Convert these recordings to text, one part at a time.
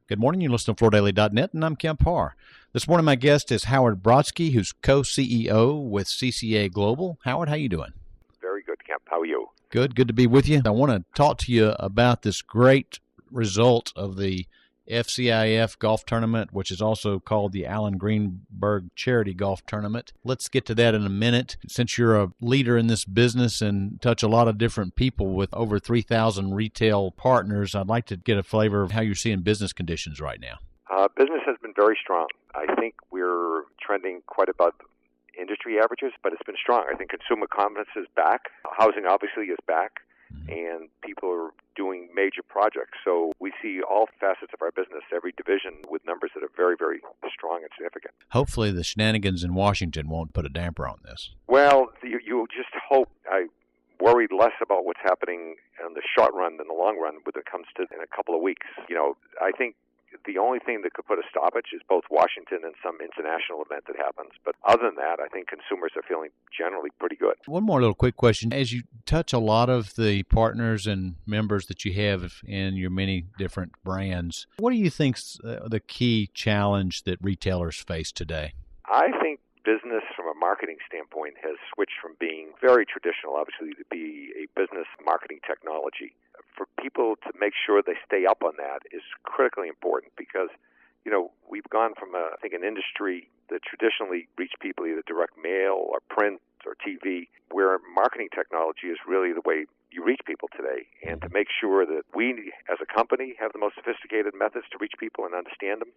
Good morning. You're listening to FloorDaily.net, and I'm Kemp Harr. This morning, my guest is Howard Brodsky, who's co-CEO with CCA Global. Howard, how you doing? Very good, Kemp. How are you? Good to be with you. I want to talk to you about this great result of the FCIF golf tournament, which is also called the Alan Greenberg Charity Golf Tournament. Let's get to that in a minute. Since you're a leader in this business and touch a lot of different people with over 3,000 retail partners, I'd like to get a flavor of how you're seeing business conditions right now. Business has been very strong. I think we're trending quite above industry averages, but it's been strong. I think consumer confidence is back. Housing obviously is back, and people are doing major projects. So we see all facets of our business, every division, with numbers that are very, very strong and significant. Hopefully the shenanigans in Washington won't put a damper on this. Well, you just hope. I worry less about what's happening in the short run than the long run when it comes to in a couple of weeks. I think the only thing that could put a stoppage is both Washington and some international event that happens. But other than that, I think consumers are feeling generally pretty good. One more little quick question. As you touch a lot of the partners and members that you have in your many different brands, what do you think's the key challenge that retailers face today? I think business from a marketing standpoint has switched from being very traditional, obviously, to be a business marketing technology. For people to make sure they stay up on that is critically important because, we've gone from, an industry that traditionally reached people either direct mail or print or TV, where marketing technology is really the way you reach people today. And to make sure that we, as a company, have the most sophisticated methods to reach people and understand them,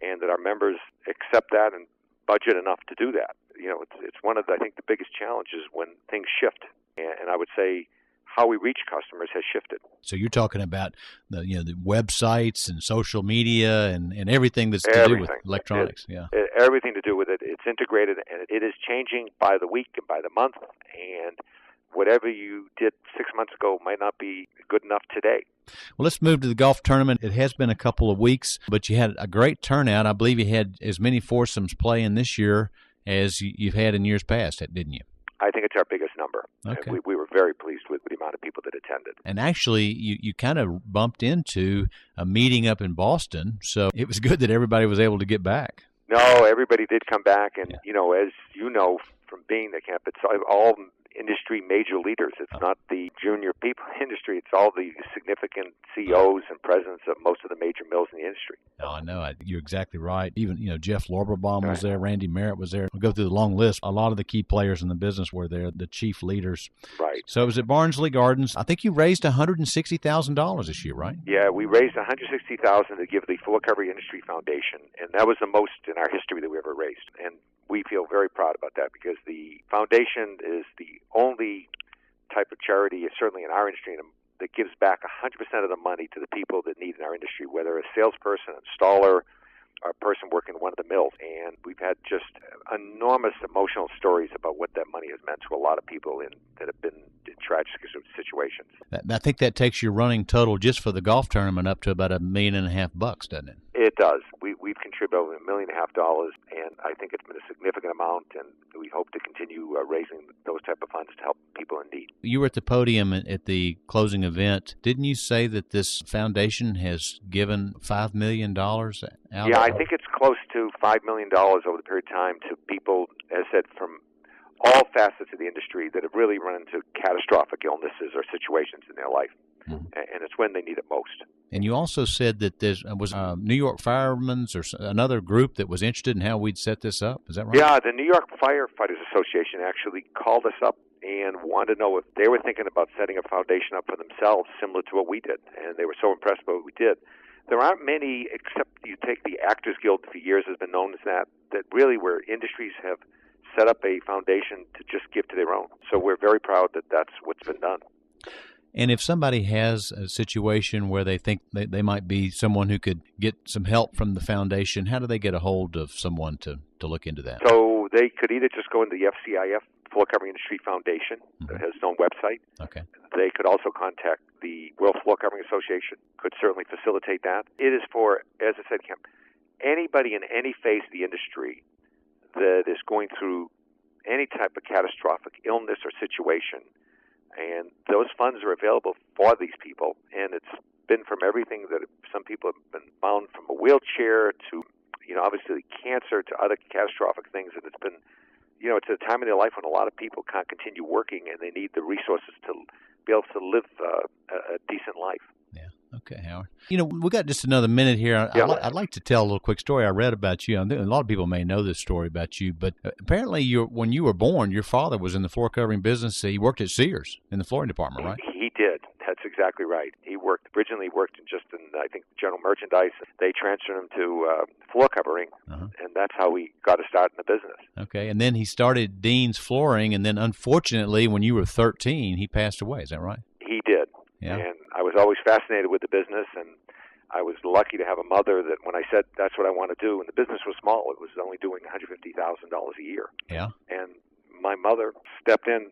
and that our members accept that and budget enough to do that. It's one of, I think, the biggest challenges when things shift. And I would say how we reach customers has shifted. So you're talking about the websites and social media and everything that's to do with electronics. Everything to do with it. It's integrated, and it is changing by the week and by the month. And whatever you did 6 months ago might not be good enough today. Well, let's move to the golf tournament. It has been a couple of weeks, but you had a great turnout. I believe you had as many foursomes playing this year as you've had in years past, didn't you? I think it's our biggest number. Okay. We were very pleased with the amount of people that attended. And actually, you kind of bumped into a meeting up in Boston, so it was good that everybody was able to get back. No, everybody did come back, and, as you know from being the camp, it's all industry major leaders. It's not the junior people in the industry. It's all the significant CEOs and presidents of most of the major mills in the industry. Oh, I know. You're exactly right. Even, Jeff Lorberbaum was there. Randy Merritt was there. We'll go through the long list. A lot of the key players in the business were there, the chief leaders. Right. So it was at Barnsley Gardens. I think you raised $160,000 this year, right? Yeah, we raised $160,000 to give the Floorcovering Industry Foundation, and that was the most in our history that we ever raised. And we feel very proud about that because the foundation is the only type of charity, certainly in our industry, that gives back 100% of the money to the people that need in our industry, whether a salesperson, installer, or a person working in one of the mills. And we've had just enormous emotional stories about what that money has meant to a lot of people that have been in tragic situations. I think that takes your running total just for the golf tournament up to about $1.5 million, doesn't it? It does. We've contributed over $1.5 million, and I think it's been a significant amount, and we hope to continue raising those type of funds to help people in need. You were at the podium at the closing event. Didn't you say that this foundation has given $5 million out? Yeah, I think it's close to $5 million over the period of time to people, as I said, from all facets of the industry that have really run into catastrophic illnesses or situations in their life. Mm-hmm. And it's when they need it most. And you also said that there was New York Firemen's or another group that was interested in how we'd set this up. Is that right? Yeah, the New York Firefighters Association actually called us up and wanted to know if they were thinking about setting a foundation up for themselves similar to what we did. And they were so impressed by what we did. There aren't many, except you take the Actors Guild for years has been known as that really where industries have set up a foundation to just give to their own. So we're very proud that that's what's been done. And if somebody has a situation where they think they might be someone who could get some help from the foundation, how do they get a hold of someone to look into that? So they could either just go into the FCIF, Floorcovering Industry Foundation, that has its own website. Okay. They could also contact the World Floorcovering Association, could certainly facilitate that. It is for, as I said, Kemp, anybody in any phase of the industry that is going through any type of catastrophic illness or situation. And those funds are available for these people, and it's been from everything that some people have been bound from wheelchair to, obviously cancer to other catastrophic things. And it's been, it's a time in their life when a lot of people can't continue working and they need the resources to be able to live a decent life. Yeah. Okay, Howard. We got just another minute here. I'd like to tell a little quick story I read about you. A lot of people may know this story about you, but apparently when you were born, your father was in the floor covering business. He worked at Sears in the flooring department, right? He did. That's exactly right. He originally worked in I think, general merchandise. They transferred him to floor covering, and that's how we got to start in the business. Okay, and then he started Dean's Flooring, and then unfortunately, when you were 13, he passed away. Is that right? He did. Yeah. And I was always fascinated with the business, and I was lucky to have a mother that when I said that's what I want to do, and the business was small, it was only doing $150,000 a year. Yeah. And my mother stepped in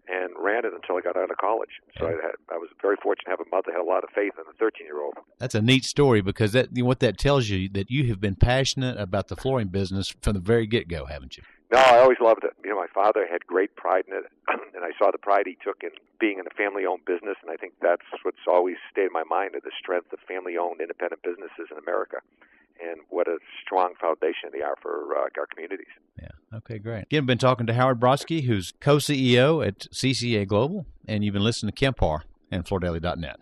and ran it until I got out of college. So I was very fortunate to have a mother that had a lot of faith in a 13-year-old. That's a neat story because what that tells you that you have been passionate about the flooring business from the very get-go, haven't you? No, I always loved it. My father had great pride in it, and I saw the pride he took in being in a family-owned business, and I think that's what's always stayed in my mind, of the strength of family-owned independent businesses in America, and what a strong foundation they are for our communities. Yeah. Okay, great. Again, I've been talking to Howard Brodsky, who's co-CEO at CCA Global, and you've been listening to Kemp Harr and FloorDaily.net.